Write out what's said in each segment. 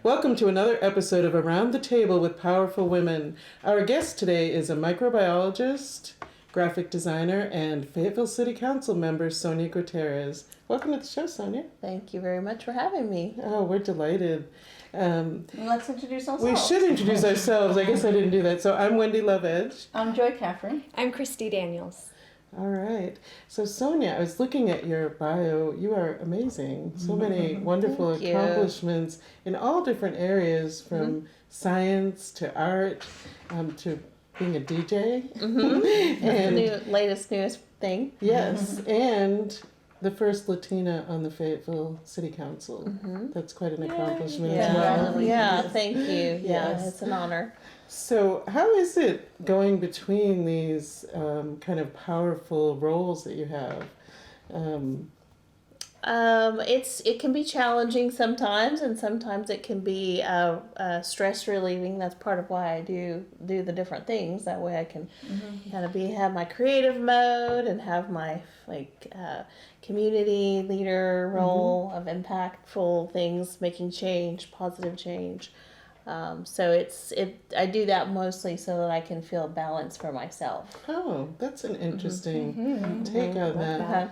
Welcome to another episode of Around the Table with Powerful Women. Our guest today is a microbiologist, graphic designer, and Fayetteville City Council Member, Sonia Gutiérrez. Welcome to the show, Sonia. Thank you very much for having me. Oh, we're delighted. Let's introduce ourselves. We should introduce ourselves. I guess I didn't do that. So I'm Wendy Love Edge. I'm Joy Caffrey. I'm Christi Daniels. All right. So Sonia, I was looking at your bio. You are amazing. So many wonderful accomplishments in all different areas, from science to art to being a DJ. And the newest thing. Yes, and the first Latina on the Fayetteville City Council. That's quite an accomplishment as well. Yeah, thank you. Yeah, Yes. it's an honor. So how is it going between these kind of powerful roles that you have? It can be challenging sometimes, and sometimes it can be stress relieving. That's part of why I do the different things. That way I can kind of have my creative mode and have my community leader role of impactful things, making change, positive change. So I do that mostly so that I can feel balance for myself. Oh, that's an interesting take on that.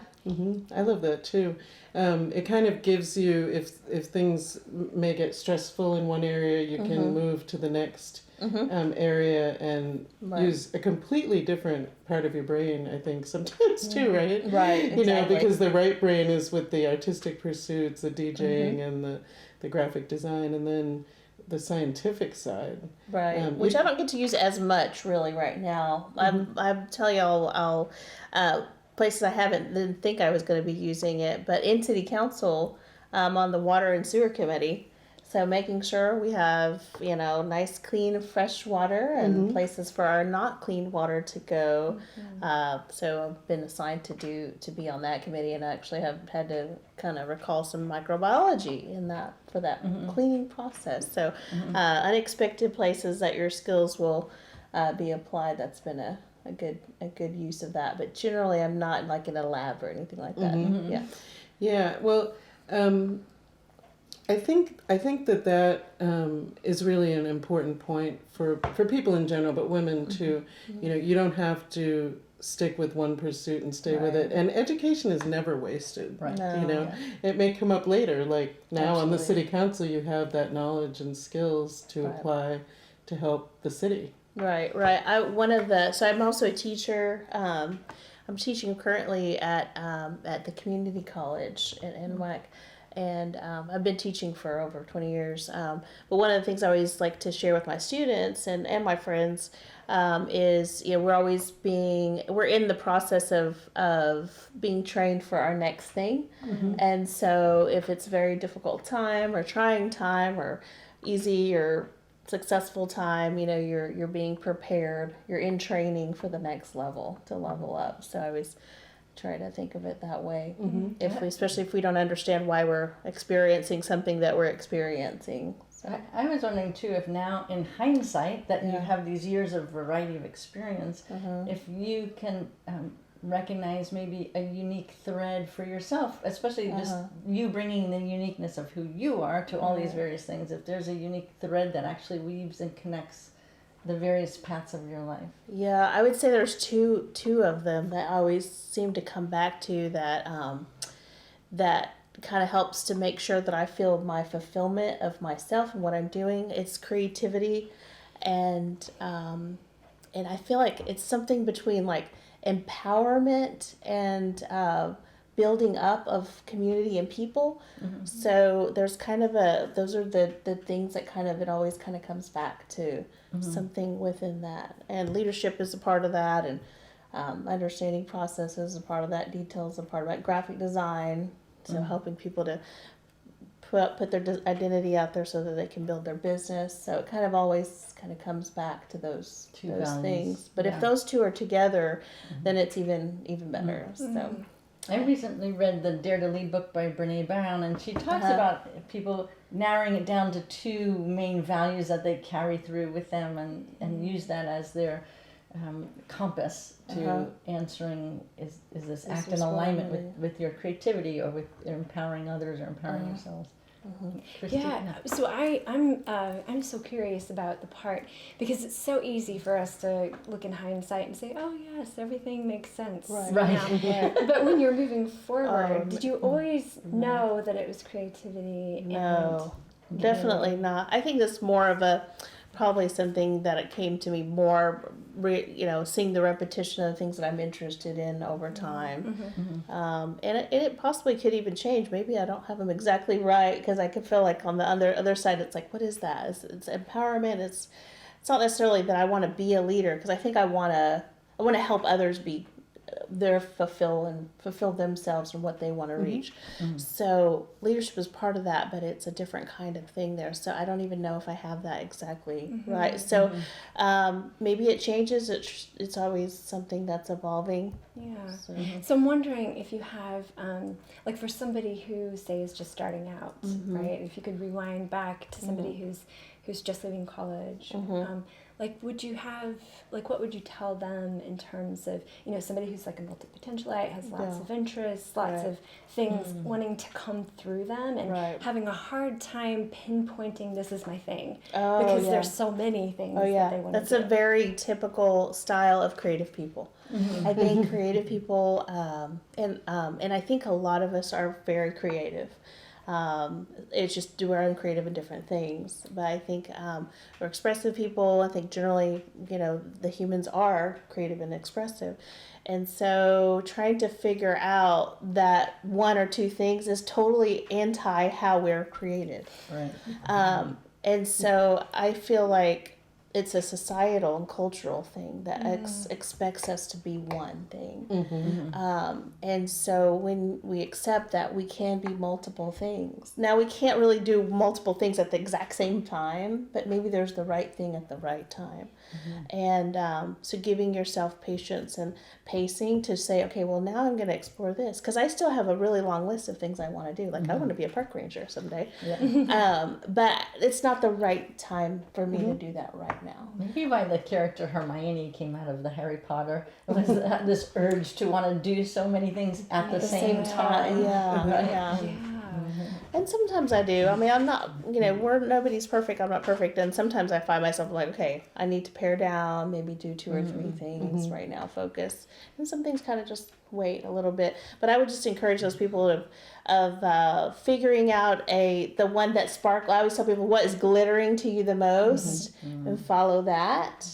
I love that too. It kind of gives you, if things may get stressful in one area, you can move to the next area and use a completely different part of your brain, I think, sometimes too, right? Right, You know, because the right brain is with the artistic pursuits, the DJing and the graphic design, and then the scientific side. Right, which I don't get to use as much really right now. I'm telling y'all, places I didn't think I was going to be using it, but in City Council, on the Water and Sewer Committee, so making sure we have, nice, clean, fresh water and places for our not clean water to go. So I've been assigned to be on that committee, and I actually have had to kind of recall some microbiology in that for that cleaning process. So unexpected places that your skills will be applied. That's been a good use of that. But generally, I'm not like in a lab or anything like that. Yeah. Well, I think that is really an important point for people in general, but women too. You don't have to stick with one pursuit and stay with it. And education is never wasted. Right. No. It may come up later. Like now on the city council, you have that knowledge and skills to apply to help the city. Right. So I'm also a teacher. I'm teaching currently at the community college at NWAC. And I've been teaching for over 20 years. But one of the things I always like to share with my students and my friends is, we're in the process of being trained for our next thing. And so if it's a very difficult time or trying time or easy or successful time, you're being prepared. You're in training for the next level to level up. So I always try to think of it that way. Especially if we don't understand why we're experiencing something that we're experiencing. So I was wondering too, if now in hindsight that you have these years of variety of experience, if you can recognize maybe a unique thread for yourself, especially just you bringing the uniqueness of who you are to all these various things. If there's a unique thread that actually weaves and connects the various paths of your life. Yeah, I would say there's two of them that I always seem to come back to that that kind of helps to make sure that I feel my fulfillment of myself and what I'm doing. It's creativity, and I feel like it's something between like empowerment and building up of community and people. So there's kind of those are the things that it always kind of comes back to something within that. And leadership is a part of that, and understanding processes is a part of that, details a part of that, graphic design, so helping people to put their identity out there so that they can build their business. So it kind of always kind of comes back to those things. But if those two are together, then it's even better. So I recently read the Dare to Lead book by Brene Brown, and she talks about people narrowing it down to two main values that they carry through with them and use that as their compass to answering is this act in alignment with your creativity or with empowering others or empowering yourselves. Christi? Yeah, so I'm so curious about the part, because it's so easy for us to look in hindsight and say, oh yes, everything makes sense Right. now. But when you're moving forward, did you always know that it was creativity? No, definitely not. I think that's more of probably something that it came to me more, seeing the repetition of the things that I'm interested in over time. And it possibly could even change. Maybe I don't have them exactly right, because I could feel like on the other side, it's like, what is that? It's empowerment. It's not necessarily that I want to be a leader, because I think I want to help others be fulfill themselves and what they want to reach. So leadership is part of that, but it's a different kind of thing there. So I don't even know if I have that exactly right. So maybe it changes. It's always something that's evolving. Yeah. So I'm wondering if you have, like for somebody who, say, is just starting out, right? If you could rewind back to somebody who's just leaving college, like would you have, like what would you tell them in terms of, somebody who's like a multi-potentialite, has lots of interests, lots of things wanting to come through them, and having a hard time pinpointing this is my thing, because there's so many things that they want to do. That's a very typical style of creative people. I think creative people, and I think a lot of us are very creative. It's just we're creative in different things, but I think we're expressive people. I think generally, the humans are creative and expressive, and so trying to figure out that one or two things is totally anti how we're created. Right. And so I feel like it's a societal and cultural thing that expects us to be one thing. And so when we accept that we can be multiple things. Now, we can't really do multiple things at the exact same time, but maybe there's the right thing at the right time. And so giving yourself patience and pacing to say, okay, well, now I'm going to explore this. Because I still have a really long list of things I want to do. Like, I want to be a park ranger someday. But it's not the right time for me to do that right now. Maybe why the character Hermione came out of the Harry Potter was this urge to want to do so many things at the same time. And sometimes I do. I mean, I'm not, nobody's perfect. I'm not perfect. And sometimes I find myself like, okay, I need to pare down, maybe do 2 or 3 things right now, focus. And some things kind of just wait a little bit. But I would just encourage those people of figuring out the one that sparkles. I always tell people, what is glittering to you the most, and follow that.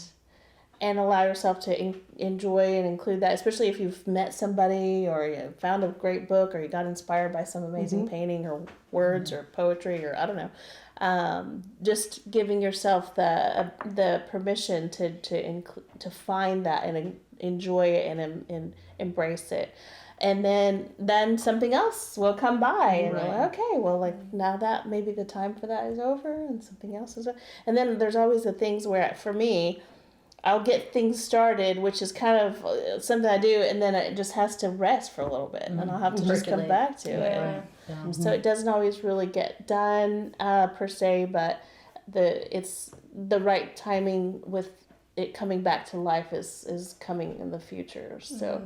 And allow yourself to enjoy and include that, especially if you've met somebody or you found a great book or you got inspired by some amazing painting or words or poetry or I don't know. Just giving yourself the permission to find that and enjoy it and embrace it. And then something else will come by and you're like, okay, well, like now that maybe the time for that is over and something else is over. And then there's always the things where, for me, I'll get things started, which is kind of something I do, and then it just has to rest for a little bit, and I'll have to just come back to it. So it doesn't always really get done per se, but it's the right timing with it coming back to life is coming in the future. So.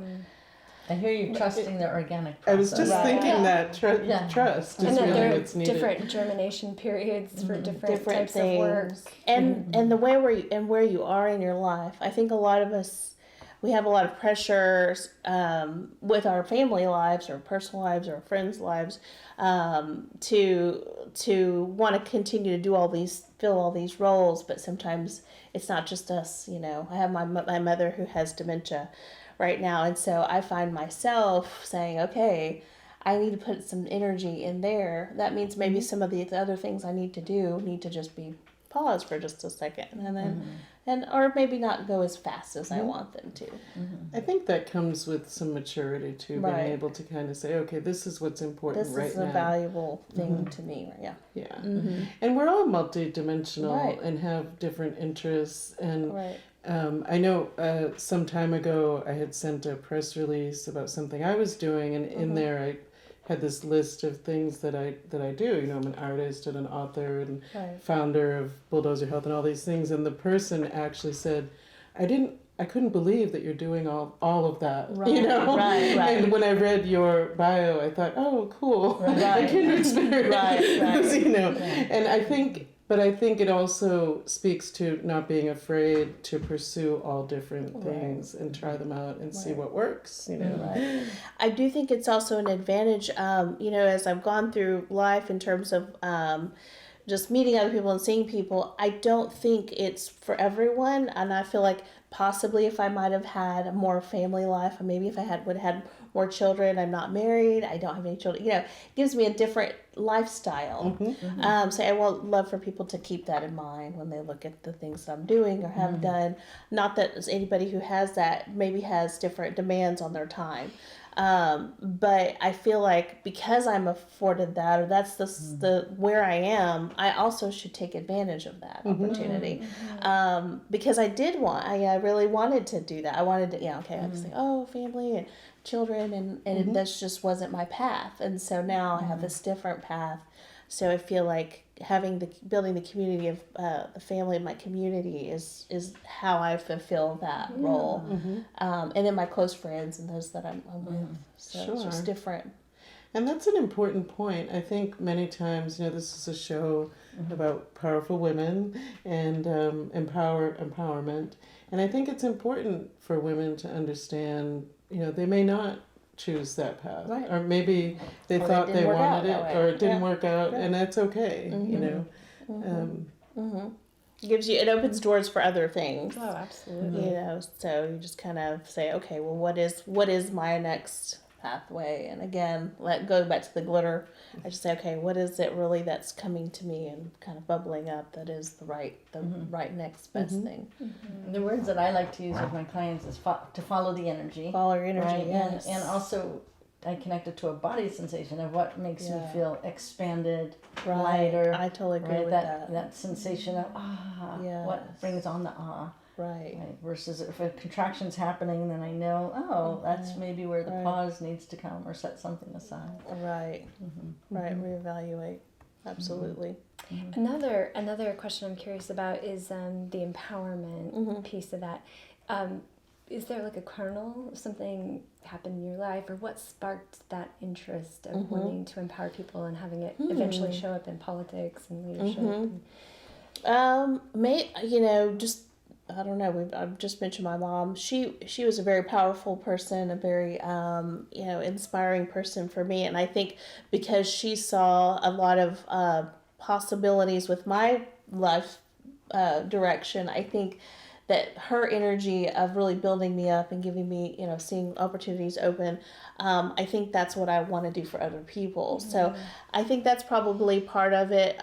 I hear you trusting the organic process. I was just thinking that trust is and that really there are what's needed. different germination periods for different types of work. And the way where you are in your life. I think a lot of us, we have a lot of pressures with our family lives or personal lives or friends' lives to want to continue to do fill all these roles, but sometimes it's not just us. I have my mother who has dementia right now, and so I find myself saying, okay, I need to put some energy in there. That means maybe some of the other things I need to just be paused for just a second, and then or maybe not go as fast as I want them to. I think that comes with some maturity too, being able to kind of say, okay, this is what's important right now. This is a valuable thing to me. And we're all multidimensional and have different interests and I know some time ago I had sent a press release about something I was doing, and in there I had this list of things that I do. I'm an artist and an author and founder of Bulldozer Health and all these things. And the person actually said, I didn't I couldn't believe that you're doing all of that, Right, you know? right. And when I read your bio, I thought, oh, cool, Right. a kindred spirit, Right. you know? And I think it also speaks to not being afraid to pursue all different things and try them out and see what works, you know? Right. I do think it's also an advantage, you know, as I've gone through life in terms of just meeting other people and seeing people, I don't think it's for everyone. And I feel like possibly if I might have had a more family life, or maybe if I would have had more children, I'm not married, I don't have any children, you know, it gives me a different lifestyle. So I would love for people to keep that in mind when they look at the things that I'm doing or have done. Not that anybody who has that maybe has different demands on their time. But I feel like because I'm afforded that, or that's the where I am, I also should take advantage of that opportunity. Because I really wanted to do that. I wanted to, I was like, oh, family and children, and that just wasn't my path. And so now I have this different path. So I feel like building the community of the family in my community is how I fulfill that role. And then my close friends and those that I'm with. So it's just different. And that's an important point. I think many times, you know, this is a show about powerful women and empowerment. And I think it's important for women to understand, you know, they may not choose that path, or maybe they thought they wanted it, or it didn't work out, and that's okay, you know. It opens doors for other things. Oh, absolutely. You know, so you just kind of say, okay, well, what is my next pathway? And again, go back to the glitter. I just say, okay, what is it really that's coming to me and kind of bubbling up that is the right next best thing. The words that I like to use with my clients is to follow the energy. Follow your energy, right? yes. And also I connect it to a body sensation of what makes me feel expanded, lighter. I totally agree with that. That sensation of what brings on the Right. Versus if a contraction's happening, then I know, that's maybe where the pause needs to come, or set something aside. Right. Right. Reevaluate. Absolutely. Another question I'm curious about is the empowerment piece of that. Is there like a kernel, something happened in your life, or what sparked that interest of wanting to empower people and having it eventually show up in politics and leadership? I don't know. I've just mentioned my mom. She was a very powerful person, a very inspiring person for me. And I think because she saw a lot of possibilities with my life direction, I think that her energy of really building me up and giving me, seeing opportunities open, I think that's what I want to do for other people. So I think that's probably part of it.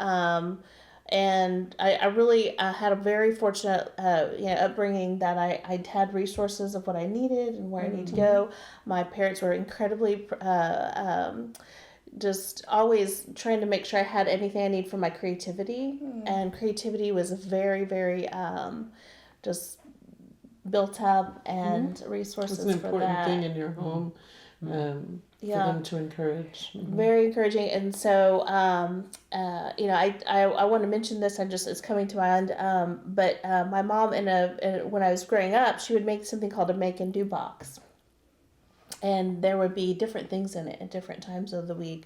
And I really had a very fortunate, upbringing that I had resources of what I needed and where I need to go. My parents were incredibly, just always trying to make sure I had anything I need for my creativity. And creativity was very, very, just built up, and resources for that. It's an important thing in your home. For them to encourage. Very encouraging. And so, I want to mention this, it's coming to mind, but my mom, when I was growing up, she would make something called a make and do box. And there would be different things in it at different times of the week.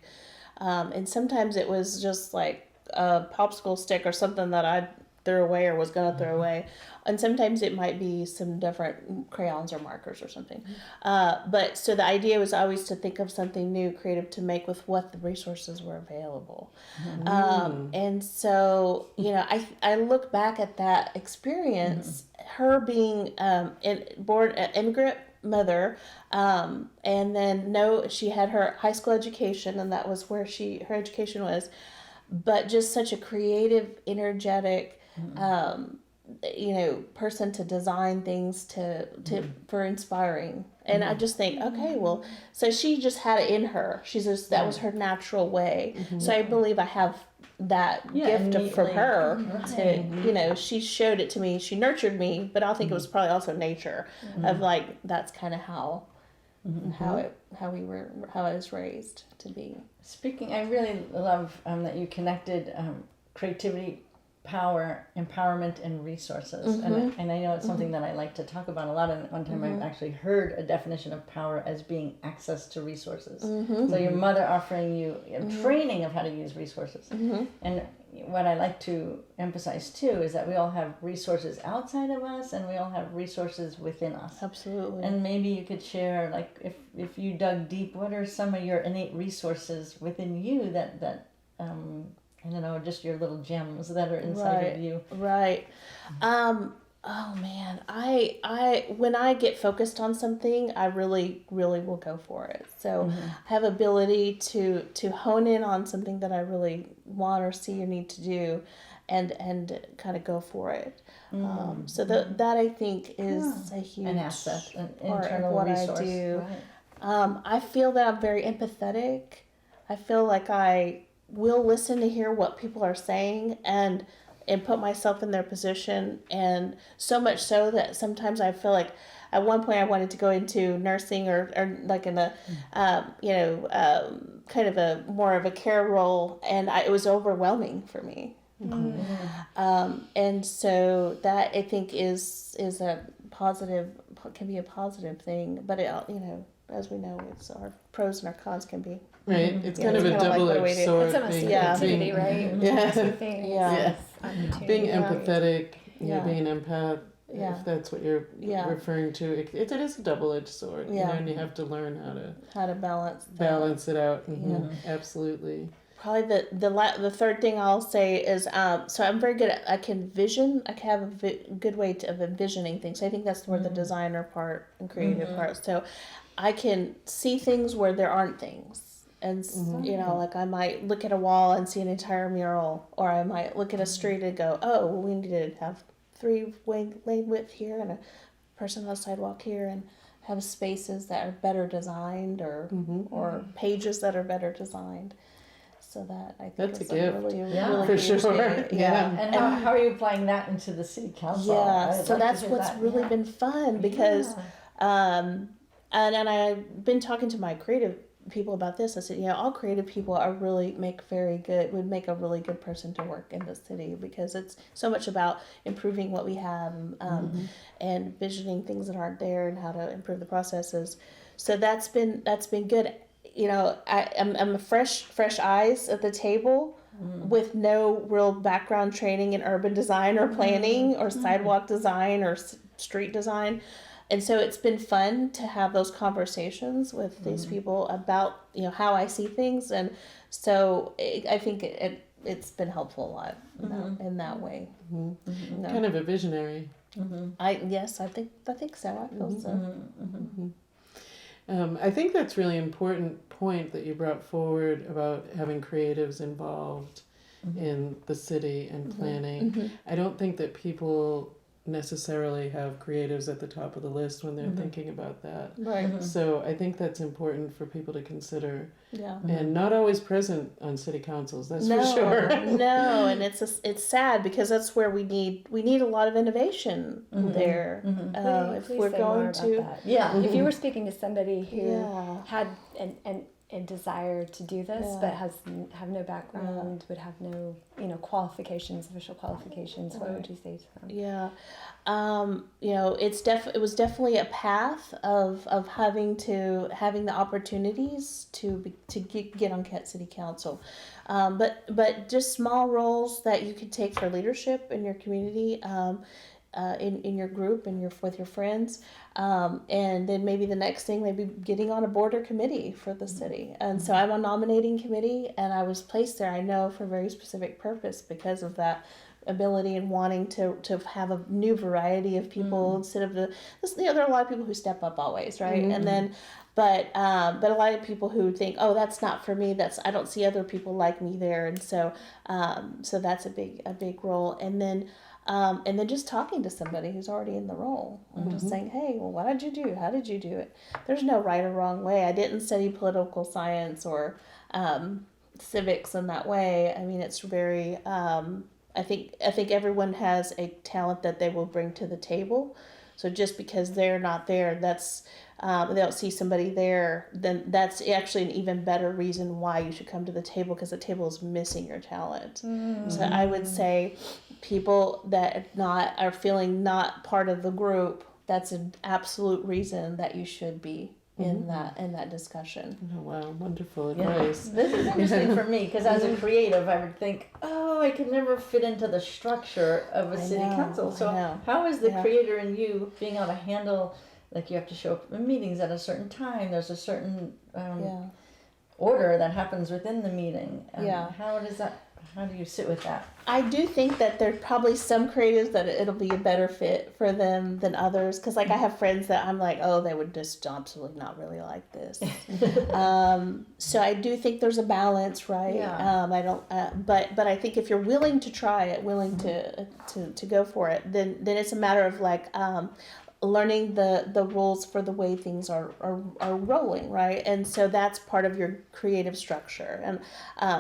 And sometimes it was just like a popsicle stick or something that I threw away or was going to throw away. And sometimes it might be some different crayons or markers or something. But so the idea was always to think of something new, creative to make with what the resources were available. And so, I look back at that experience, her being born an immigrant mother, and then she had her high school education, and that was where her education was, but just such a creative, energetic, person to design things for inspiring. And I just think, okay, well, so she just had it in her. That was her natural way. So I believe I have that gift from her to, she showed it to me, she nurtured me, but I think it was probably also nature of like, that's kind of how I was raised to be. Speaking, I really love that you connected creativity empowerment, and resources. And I know it's something that I like to talk about a lot. And one time I actually heard a definition of power as being access to resources. So your mother offering you training of how to use resources. And what I like to emphasize too is that we all have resources outside of us, and we all have resources within us. Absolutely. And maybe you could share, like, if you dug deep, what are some of your innate resources within you that I don't know, just your little gems that are inside of you. Right. Oh man, I when I get focused on something, I really will go for it. So I have ability to hone in on something that I really want or see or need to do, and kind of go for it. So that I think is a huge an asset, an part internal of what resource. I do. Right. I feel that I'm very empathetic. I feel like I will listen to hear what people are saying and put myself in their position, and so much so that sometimes I feel like at one point I wanted to go into nursing or like in a kind of a more of a care role, and it was overwhelming for me. And so that I think is a positive, can be a positive thing, but it, as we know, it's our pros and our cons can be. Right, it's kind of a double-edged sword. It's almost being, an activity, right? Being empathetic, Yeah. being an empath, Yeah. if that's what you're referring to. It is a double-edged sword, and you have to learn how to balance it out. Absolutely. Probably the third thing I'll say is so I'm very good at, I can have a good way of envisioning things. I think that's where the designer part and creative part. So I can see things where there aren't things. And, like I might look at a wall and see an entire mural, or I might look at a street and go, oh, well, we need to have 3-lane width here and a person on the sidewalk here, and have spaces that are better designed, or pages that are better designed. So that I think that's is a gift. really for sure. And how are you applying that into the city council? So that's what's really been fun, because and I've been talking to my creative people about this. I said, all creative people would make a really good person to work in the city, because it's so much about improving what we have, and visioning things that aren't there and how to improve the processes. So that's been good. I'm a fresh eyes at the table with no real background training in urban design or planning or sidewalk design or street design. And so it's been fun to have those conversations with these people about, how I see things. And so I think it's been helpful a lot in that way. Kind of a visionary. I think so. I feel so. I think that's really important point that you brought forward about having creatives involved in the city and planning. I don't think that people necessarily have creatives at the top of the list when they're thinking about that. Right. So I think that's important for people to consider. Yeah. And not always present on city councils, that's for sure. No, and it's sad, because that's where we need a lot of innovation there. If we're going to if you were speaking to somebody who had a desire to do this, but have no background, would have no official qualifications, what would you say to them? It was definitely a path of having the opportunities to get on city council, but just small roles that you could take for leadership in your community, in your group and with your friends, and then maybe the next thing, maybe getting on a board or committee for the city. And so I'm on nominating committee, and I was placed there, I know, for a very specific purpose, because of that ability and wanting to have a new variety of people instead of there are a lot of people who step up always, right? And then but a lot of people who think, oh, that's not for me, I don't see other people like me there, and so that's a big role. And then just talking to somebody who's already in the role and just saying, hey, well, what did you do? How did you do it? There's no right or wrong way. I didn't study political science or civics in that way. I mean, it's very, I think everyone has a talent that they will bring to the table. So just because they're not there, that's they don't see somebody there, then that's actually an even better reason why you should come to the table, because the table is missing your talent. So I would say people that are feeling not part of the group, that's an absolute reason that you should be in that discussion. Oh, wow, wonderful advice. This is interesting for me, because as a creative, I would think, oh, I could never fit into the structure of a city council. So how is the creator in you being able to handle, like, you have to show up in meetings at a certain time, there's a certain order that happens within the meeting. How do you sit with that? I do think that there's probably some creatives that it'll be a better fit for them than others. Because, like, I have friends that I'm like, oh, they would just absolutely not really like this. So I do think there's a balance, right? Yeah. I don't, but I think if you're willing to try it, willing to go for it, then it's a matter of, like, learning the rules for the way things are rolling, right? And so that's part of your creative structure. And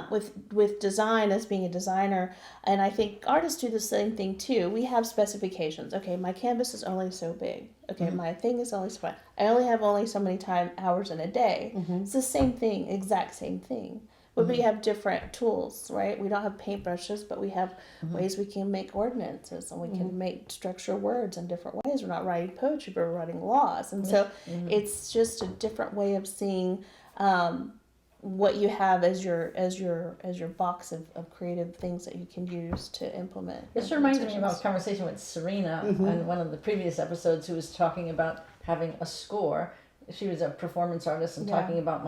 with design, as being a designer, and I think artists do the same thing too, we have specifications. Okay, my canvas is only so big. Okay, my thing is only so far. I only have so many hours in a day. It's the same thing, exact same thing. But we have different tools, right? We don't have paintbrushes, but we have ways we can make ordinances, and we can make structure words in different ways. We're not writing poetry, but we're writing laws. And so it's just a different way of seeing what you have as your box of creative things that you can use to implement. This reminds me about a conversation with Serena on one of the previous episodes, who was talking about having a score. She was a performance artist and talking about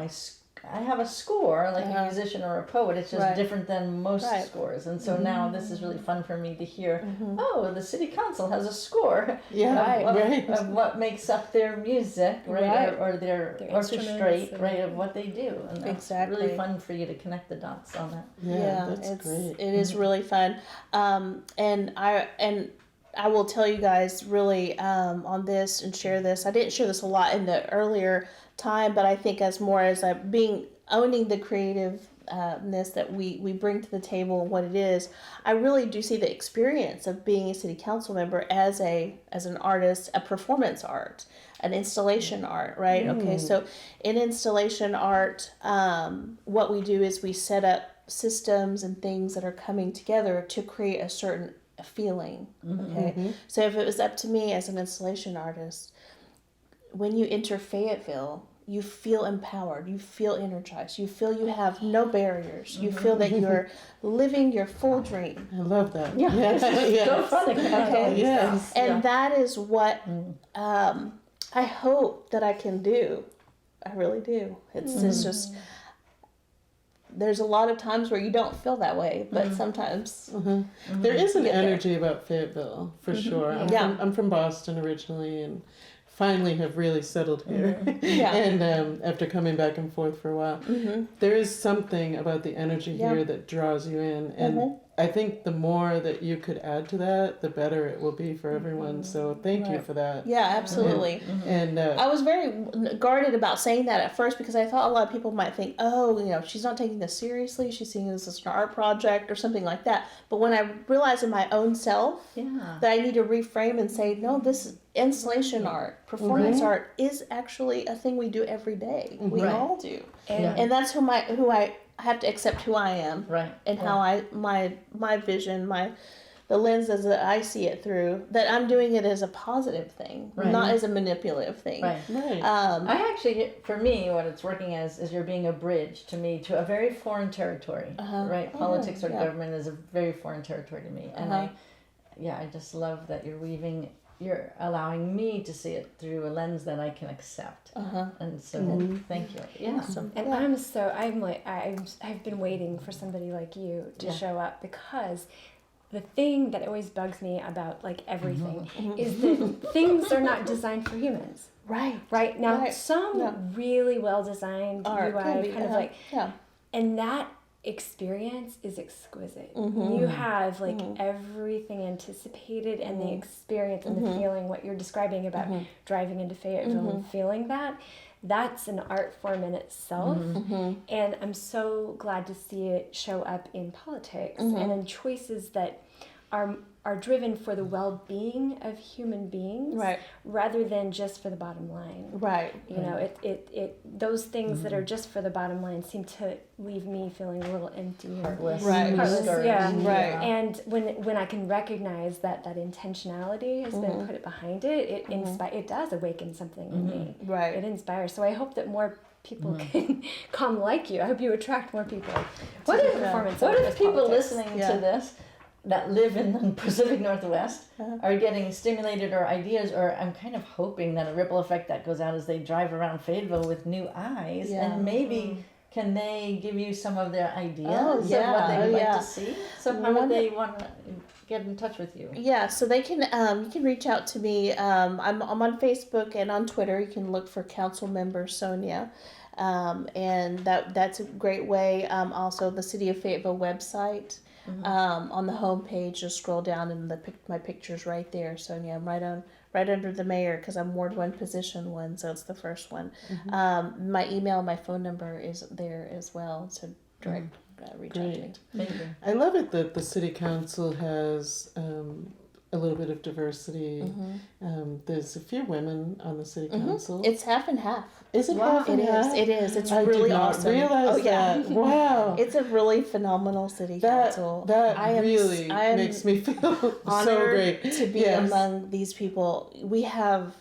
I have a score, like a musician or a poet. It's just different than most scores. And so now this is really fun for me to hear, oh, the city council has a score of what makes up their music, right? Or their orchestrate, right, of what they do. And that's really fun for you to connect the dots on that. Yeah, that's great. It is really fun. And I will tell you guys really on this and share this. I didn't share this a lot in the earlier time, but I think as owning the creativeness that we bring to the table and what it is, I really do see the experience of being a city council member as an artist, a performance art, an installation art, right? Okay, so in installation art, what we do is we set up systems and things that are coming together to create a certain feeling. Okay, so if it was up to me as an installation artist, when you enter Fayetteville, you feel empowered, you feel energized, you feel you have no barriers, you feel that you're living your full dream. I love that. Yeah, so fun. Okay. Yes. And that is what I hope that I can do. I really do. It's just, there's a lot of times where you don't feel that way, but sometimes there is an energy about Fayetteville, for sure. I'm from Boston originally, and finally have really settled here. And after coming back and forth for a while, there is something about the energy here that draws you in. And I think the more that you could add to that, the better it will be for everyone. So thank you for that. Yeah, absolutely. And I was very guarded about saying that at first, because I thought a lot of people might think, oh, she's not taking this seriously. She's seeing this as an art project or something like that. But when I realized in my own self that I need to reframe and say, no, this is installation art, performance art is actually a thing we do every day. We all do. And that's who I have to accept who I am, and how my vision, the lenses that I see it through, that I'm doing it as a positive thing, not as a manipulative thing. I actually, for me, what it's working as is you're being a bridge to me to a very foreign territory, right? Politics or government is a very foreign territory to me, and I just love that you're allowing me to see it through a lens that I can accept. And so thank you. Yeah. Awesome. And I've been waiting for somebody like you to show up, because the thing that always bugs me about like everything is that things are not designed for humans. Right. Now some really well designed UI kind of like and that experience is exquisite. You have like everything anticipated, and the experience and the feeling, what you're describing about driving into Fayetteville and feeling that's an art form in itself. And I'm so glad to see it show up in politics and in choices that are are driven for the well-being of human beings, Right. rather than just for the bottom line. Right. You know, those things that are just for the bottom line seem to leave me feeling a little empty. Heartless. Right. Heartless, yeah. Right. And when I can recognize that intentionality has been put behind it, it does awaken something in me. Right. It inspires. So I hope that more people can come like you. I hope you attract more people to What the if, performance what of if people politics. listening Yeah. to this that live in the Pacific Northwest are getting stimulated or ideas, or I'm kind of hoping that a ripple effect that goes out as they drive around Fayetteville with new eyes, Yeah. and maybe can they give you some of their ideas Oh, of yeah. what they would like Yeah. to see? So how would they want to get in touch with you? Yeah, so they can you can reach out to me. I'm on Facebook and on Twitter. You can look for Council Member Sonia, and that's a great way. Also, the City of Fayetteville website. On the home page, just scroll down and my picture's right there. Sonia, I'm right under the mayor because I'm Ward 1 Position 1, so it's the first one. My email, my phone number is there as well, so direct reach out to me. Thank you. I love it that the city council has a little bit of diversity. There's a few women on the city council. It's half and half. Is it Wow. half and half? It is. It's I really did not awesome. realize that. Wow. It's a really phenomenal city council. That I am makes me feel so honored great to be Yes. among these people. We have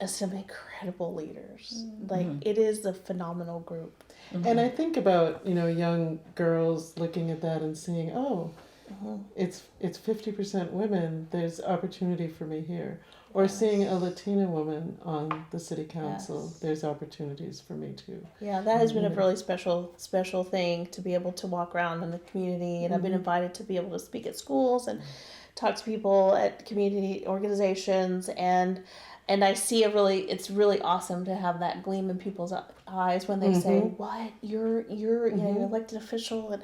some incredible leaders. Like it is a phenomenal group. And I think about, young girls looking at that and seeing, it's 50% women, there's opportunity for me here. Or seeing a Latina woman on the city council, Yes. there's opportunities for me too. Yeah, that has been a really special thing to be able to walk around in the community, and I've been invited to be able to speak at schools and talk to people at community organizations, and I see it's really awesome to have that gleam in people's eyes when they say, "What? You're you're an elected official," and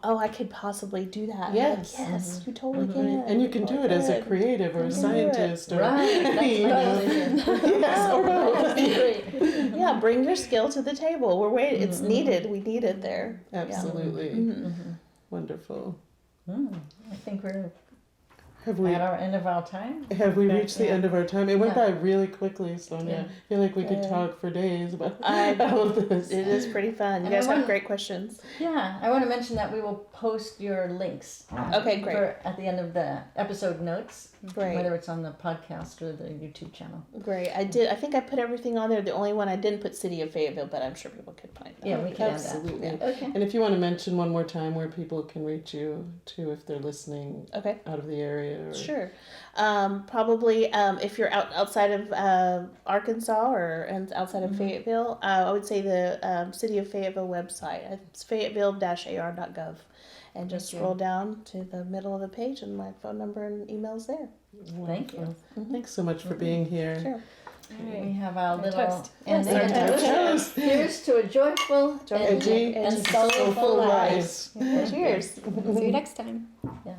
I could possibly do that. Yes. I'm like, yes, you totally can. And you can do it as a creative or a scientist or Right, that's what I was yes, or both. Great. Yeah, bring your skill to the table. We're waiting. It's needed. We need it there. Absolutely. Wonderful. I think we're Have we at our end of our time. reached the end of our time? It went Yeah. by really quickly, Sonia. Yeah. I feel like we could talk for days about I- all of this. It is pretty fun. You And guys I have want- great questions. Yeah, I want to mention that we will post your links. Okay, great. At the end of the episode notes, Great. whether it's on the podcast or the YouTube channel. Great. I think I put everything on there. The only one I didn't put City of Fayetteville, but I'm sure people could find that. Yeah, we can Absolutely. add that. Okay. And if you want to mention one more time where people can reach you too, if they're listening Okay. out of the area. Or... Sure. Probably if you're outside of Arkansas and outside of Fayetteville, I would say the City of Fayetteville website. It's fayetteville-ar.gov. And just scroll down to the middle of the page, and my phone number and email's there. Thank you. Thanks so much for being here. Sure. We have our little toast. ending. Yes, our toast. Here's to a joyful Edgy and soulful life. lives. Cheers. See you next time. Yeah.